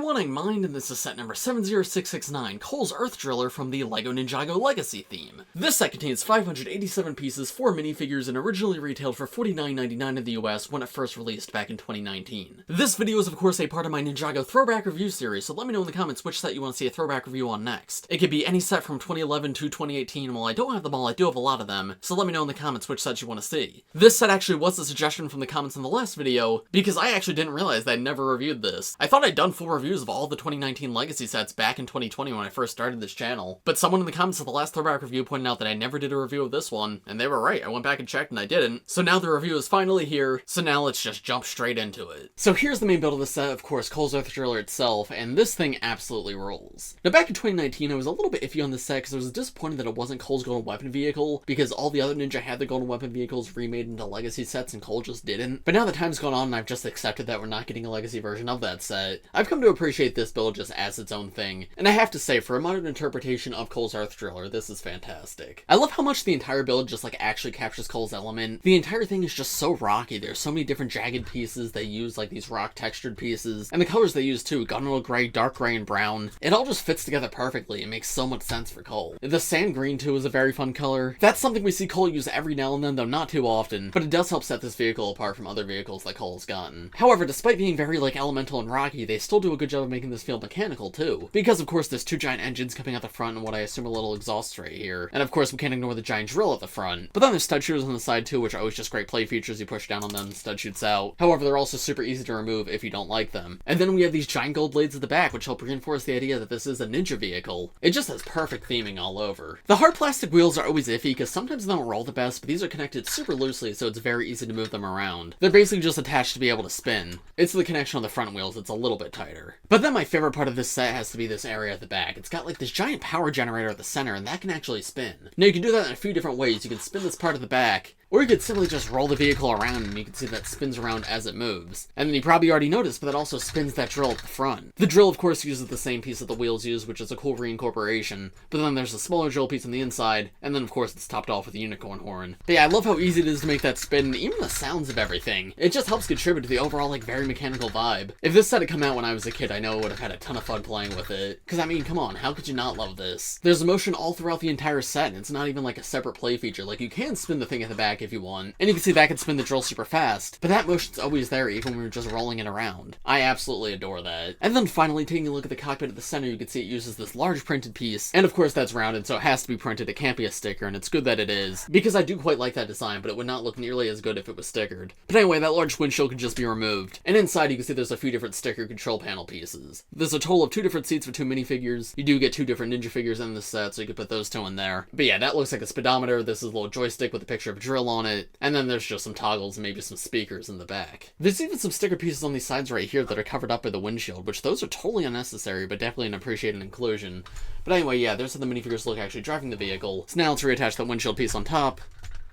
everyone, I'm Mind, and this is set number 70669, Cole's Earth Driller from the LEGO Ninjago Legacy theme. This set contains 587 pieces, 4 minifigures, and originally retailed for $49.99 in the US when it first released back in 2019. This video is of course a part of my Ninjago throwback review series, so let me know in the comments which set you want to see a throwback review on next. It could be any set from 2011 to 2018, and while I don't have them all, I do have a lot of them, so let me know in the comments which sets you want to see. This set actually was a suggestion from the comments in the last video, because I actually didn't realize that I'd never reviewed this. I thought I'd done full reviews of all the 2019 Legacy sets back in 2020 when I first started this channel, but someone in the comments of the last throwback review pointed out that I never did a review of this one, and they were right. I went back and checked and I didn't. So now the review is finally here, so now let's just jump straight into it. So here's the main build of the set, of course, Cole's Earth Driller itself, and this thing absolutely rolls. Now back in 2019, I was a little bit iffy on this set because I was disappointed that it wasn't Cole's golden weapon vehicle, because all the other Ninja had their golden weapon vehicles remade into Legacy sets and Cole just didn't. But now that time's gone on and I've just accepted that we're not getting a Legacy version of that set, I've come to appreciate this build just as its own thing, and I have to say, for a modern interpretation of Cole's Earth Driller, this is fantastic. I love how much the entire build just like actually captures Cole's element. The entire thing is just so rocky. There's so many different jagged pieces. They use like these rock textured pieces, and the colors they use too, gunmetal gray, dark gray, and brown. It all just fits together perfectly. It makes so much sense for Cole. The sand green too is a very fun color. That's something we see Cole use every now and then, though not too often, but it does help set this vehicle apart from other vehicles that Cole has gotten. However, despite being very like elemental and rocky, they still do a good job of making this feel mechanical too, because of course there's two giant engines coming out the front and what I assume are little exhaust right here, and of course we can't ignore the giant drill at the front. But then there's stud shooters on the side too, which are always just great play features. You push down on them, stud shoots out. However, they're also super easy to remove if you don't like them. And then we have these giant gold blades at the back, which help reinforce the idea that this is a ninja vehicle. It just has perfect theming all over. The hard plastic wheels are always iffy because sometimes they don't roll the best, but these are connected super loosely, so it's very easy to move them around. They're basically just attached to be able to spin. It's the connection on the front wheels that's a little bit tighter. But then my favorite part of this set has to be this area at the back. It's got like this giant power generator at the center, and that can actually spin. Now you can do that in a few different ways. You can spin this part of the back, or you could simply just roll the vehicle around and you can see that spins around as it moves. And then you probably already noticed, but that also spins that drill at the front. The drill of course uses the same piece that the wheels use, which is a cool reincorporation, but then there's a smaller drill piece on the inside, and then of course it's topped off with a unicorn horn. But yeah, I love how easy it is to make that spin, and even the sounds of everything. It just helps contribute to the overall like very mechanical vibe. If this set had come out when I was a kid, I know I would have had a ton of fun playing with it. Cause I mean, come on, how could you not love this? There's motion all throughout the entire set, and it's not even like a separate play feature. Like you can spin the thing at the back if you want, and you can see that can spin the drill super fast, but that motion's always there even when we're just rolling it around. I absolutely adore that. And then finally, taking a look at the cockpit at the center, you can see it uses this large printed piece, and of course that's rounded, so it has to be printed. It can't be a sticker, and it's good that it is, because I do quite like that design, but it would not look nearly as good if it was stickered. But anyway, that large windshield can just be removed, and inside you can see there's a few different sticker control panel pieces. There's a total of 2 different seats for 2 minifigures. You do get 2 different ninja figures in this set, so you can put those 2 in there. But yeah, that looks like a speedometer. This is a little joystick with a picture of a drill on it, and then there's just some toggles and maybe some speakers in the back. There's even some sticker pieces on these sides right here that are covered up by the windshield, which those are totally unnecessary, but definitely an appreciated inclusion. But anyway, yeah, there's how the minifigures look actually driving the vehicle. So now let's reattach that windshield piece on top.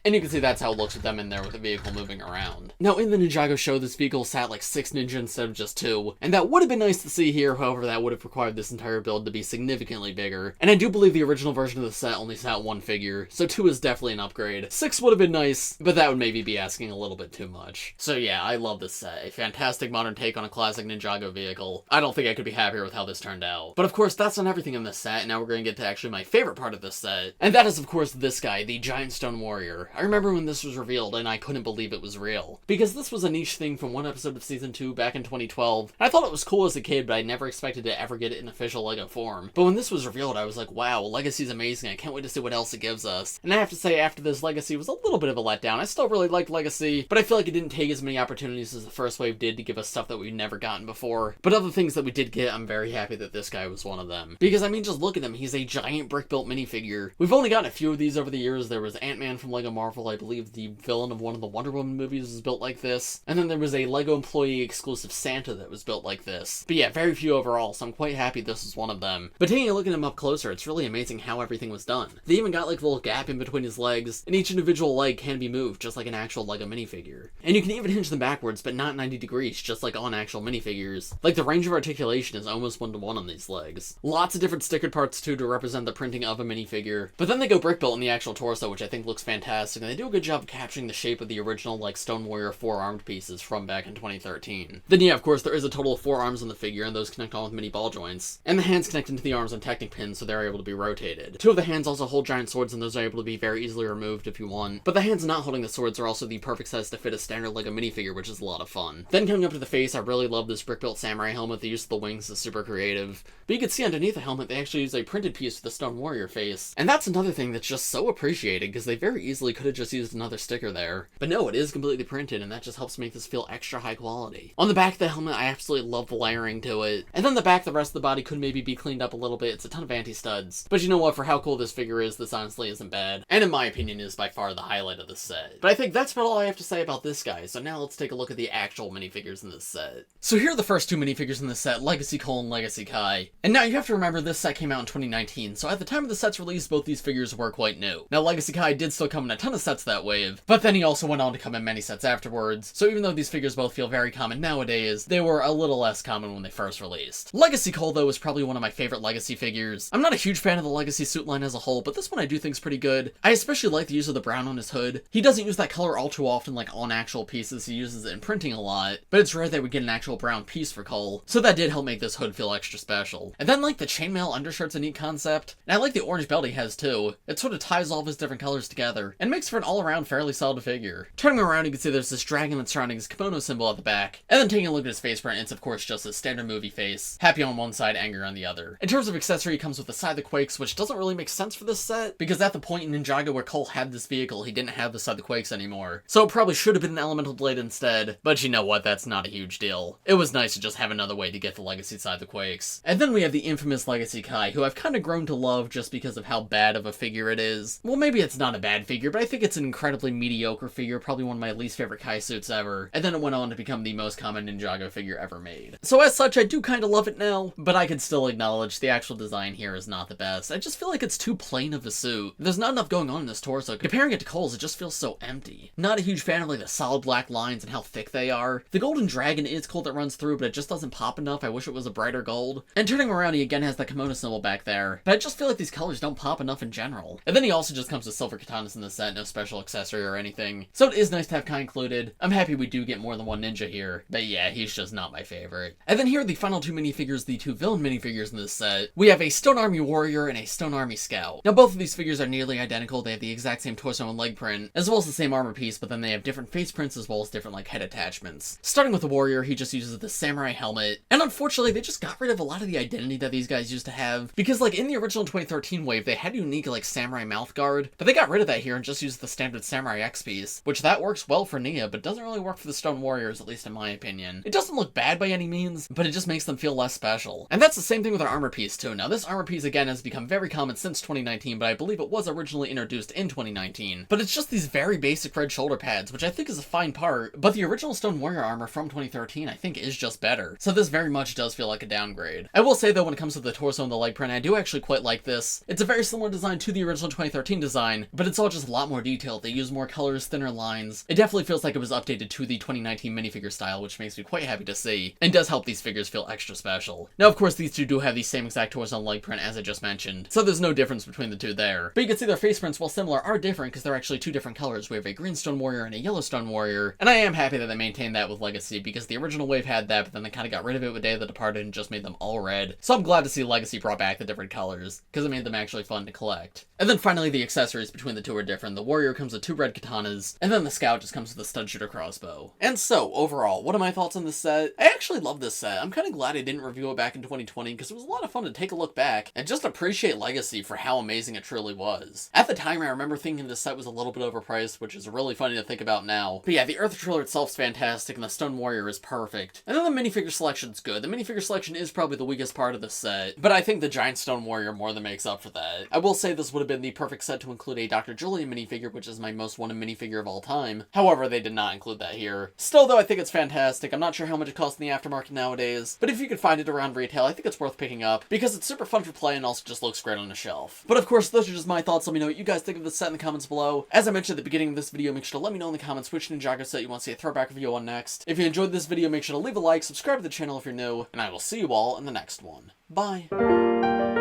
And you can see that's how it looks with them in there with the vehicle moving around. Now in the Ninjago show, this vehicle sat like 6 ninja instead of just 2, and that would have been nice to see here. However, that would have required this entire build to be significantly bigger. And I do believe the original version of the set only sat 1 figure, so 2 is definitely an upgrade. 6 would have been nice, but that would maybe be asking a little bit too much. So yeah, I love this set. A fantastic modern take on a classic Ninjago vehicle. I don't think I could be happier with how this turned out. But of course, that's not everything in this set, and now we're going to get to actually my favorite part of this set. And that is of course this guy, the Giant Stone Warrior. I remember when this was revealed and I couldn't believe it was real, because this was a niche thing from one episode of season 2 back in 2012. I thought it was cool as a kid, but I never expected to ever get it in official LEGO form. But when this was revealed, I was like, wow, Legacy's amazing. I can't wait to see what else it gives us. And I have to say, after this, Legacy was a little bit of a letdown. I still really liked Legacy, but I feel like it didn't take as many opportunities as the first wave did to give us stuff that we've never gotten before. But other things that we did get, I'm very happy that this guy was one of them. Because I mean, just look at him. He's a giant brick-built minifigure. We've only gotten a few of these over the years. There was Ant-Man from LEGO Marvel. I believe the villain of one of the Wonder Woman movies was built like this, and then there was a LEGO employee exclusive Santa that was built like this. But yeah, very few overall, so I'm quite happy this is one of them. But taking a look at him up closer, it's really amazing how everything was done. They even got like a little gap in between his legs, and each individual leg can be moved, just like an actual LEGO minifigure. And you can even hinge them backwards, but not 90 degrees, just like on actual minifigures. Like the range of articulation is almost 1-to-1 on these legs. Lots of different stickered parts too to represent the printing of a minifigure, but then they go brick built in the actual torso, which I think looks fantastic. fantastic, and they do a good job of capturing the shape of the original, like, Stone Warrior 4-armed pieces from back in 2013. Then yeah, of course, there is a total of 4 arms on the figure, and those connect on with mini ball joints. And the hands connect into the arms on Technic pins, so they're able to be rotated. 2 of the hands also hold giant swords, and those are able to be very easily removed if you want. But the hands not holding the swords are also the perfect size to fit a standard LEGO minifigure, which is a lot of fun. Then coming up to the face, I really love this brick-built samurai helmet. The use of the wings is super creative. But you can see underneath the helmet, they actually use a printed piece for the Stone Warrior face. And that's another thing that's just so appreciated, because they very easily could have just used another sticker there. But no, it is completely printed, and that just helps make this feel extra high quality. On the back of the helmet, I absolutely love the layering to it. And then the back, the rest of the body could maybe be cleaned up a little bit. It's a ton of anti-studs. But you know what, for how cool this figure is, this honestly isn't bad. And in my opinion, is by far the highlight of the set. But I think that's about all I have to say about this guy, so now let's take a look at the actual minifigures in this set. So here are the first 2 minifigures in this set, Legacy Cole and Legacy Kai. And now you have to remember this set came out in 2019, so at the time of the set's release, both these figures were quite new. Now Legacy Kai did still come in a ton of sets that wave, but then he also went on to come in many sets afterwards, so even though these figures both feel very common nowadays, they were a little less common when they first released. Legacy Cole, though, is probably one of my favorite Legacy figures. I'm not a huge fan of the Legacy suit line as a whole, but this one I do think is pretty good. I especially like the use of the brown on his hood. He doesn't use that color all too often, like on actual pieces. He uses it in printing a lot, but it's rare that we get an actual brown piece for Cole, so that did help make this hood feel extra special. And then, like, the chainmail undershirt's a neat concept, and I like the orange belt he has too. It sort of ties all of his different colors together, and makes for an all-around fairly solid figure. Turning around, you can see there's this dragon that's surrounding his kimono symbol at the back, and then taking a look at his face print, it's of course just his standard movie face, happy on one side, anger on the other. In terms of accessory, it comes with the Scythe of Quakes, which doesn't really make sense for this set, because at the point in Ninjago where Cole had this vehicle, he didn't have the Scythe of Quakes anymore. So it probably should have been an elemental blade instead, but you know what, that's not a huge deal. It was nice to just have another way to get the Legacy Scythe of Quakes. And then we have the infamous Legacy Kai, who I've kind of grown to love just because of how bad of a figure it is. Well, maybe it's not a bad figure, but I think it's an incredibly mediocre figure, probably one of my least favorite Kai suits ever, and then it went on to become the most common Ninjago figure ever made. So as such, I do kind of love it now, but I can still acknowledge the actual design here is not the best. I just feel like it's too plain of a suit. There's not enough going on in this torso. Comparing it to Cole's, it just feels so empty. Not a huge fan of like the solid black lines and how thick they are. The golden dragon is cool that runs through, but it just doesn't pop enough. I wish it was a brighter gold. And turning around, he again has the kimono symbol back there, but I just feel like these colors don't pop enough in general. And then he also just comes with silver katanas in the set, no special accessory or anything. So it is nice to have Kai included. I'm happy we do get more than one ninja here, but yeah, he's just not my favorite. And then here are the final 2 minifigures, the 2 villain minifigures in this set. We have a Stone Army Warrior and a Stone Army Scout. Now both of these figures are nearly identical. They have the exact same torso and leg print, as well as the same armor piece, but then they have different face prints as well as different like head attachments. Starting with the Warrior, he just uses the samurai helmet, and unfortunately they just got rid of a lot of the identity that these guys used to have, because like in the original 2013 wave they had a unique like samurai mouth guard, but they got rid of that here and just used the standard Samurai X piece, which that works well for Nia, but doesn't really work for the Stone Warriors, at least in my opinion. It doesn't look bad by any means, but it just makes them feel less special. And that's the same thing with our armor piece too. Now this armor piece again has become very common since 2019, but I believe it was originally introduced in 2019. But it's just these very basic red shoulder pads, which I think is a fine part, but the original Stone Warrior armor from 2013 I think is just better. So this very much does feel like a downgrade. I will say though, when it comes to the torso and the leg print, I do actually quite like this. It's a very similar design to the original 2013 design, but it's all just a lot more detailed. They use more colors, thinner lines. It definitely feels like it was updated to the 2019 minifigure style, which makes me quite happy to see, and does help these figures feel extra special. Now of course these two do have the same exact torso and leg print as I just mentioned, so there's no difference between the two there. But you can see their face prints, while similar, are different because they're actually 2 different colors. We have a green Stone Warrior and a yellow Stone Warrior, and I am happy that they maintained that with Legacy, because the original wave had that, but then they kind of got rid of it with Day of the Departed and just made them all red. So I'm glad to see Legacy brought back the different colors, because it made them actually fun to collect. And then finally the accessories between the two are different. The Warrior comes with 2 red katanas, and then the Scout just comes with a stud shooter crossbow. And so, overall, what are my thoughts on this set? I actually love this set. I'm kind of glad I didn't review it back in 2020, because it was a lot of fun to take a look back and just appreciate Legacy for how amazing it truly was. At the time, I remember thinking this set was a little bit overpriced, which is really funny to think about now. But yeah, the Earth Trailer itself's fantastic, and the Stone Warrior is perfect. And then the minifigure selection's good. The minifigure selection is probably the weakest part of the set, but I think the giant Stone Warrior more than makes up for that. I will say this would have been the perfect set to include a Dr. Julian minifigure, which is my most wanted minifigure of all time. However, they did not include that here. Still though, I think it's fantastic. I'm not sure how much it costs in the aftermarket nowadays, but if you could find it around retail, I think it's worth picking up, because it's super fun to play and also just looks great on a shelf. But of course, those are just my thoughts. Let me know what you guys think of this set in the comments below. As I mentioned at the beginning of this video, make sure to let me know in the comments which Ninjago set you want to see a throwback review on next. If you enjoyed this video, make sure to leave a like, subscribe to the channel if you're new, and I will see you all in the next one. Bye!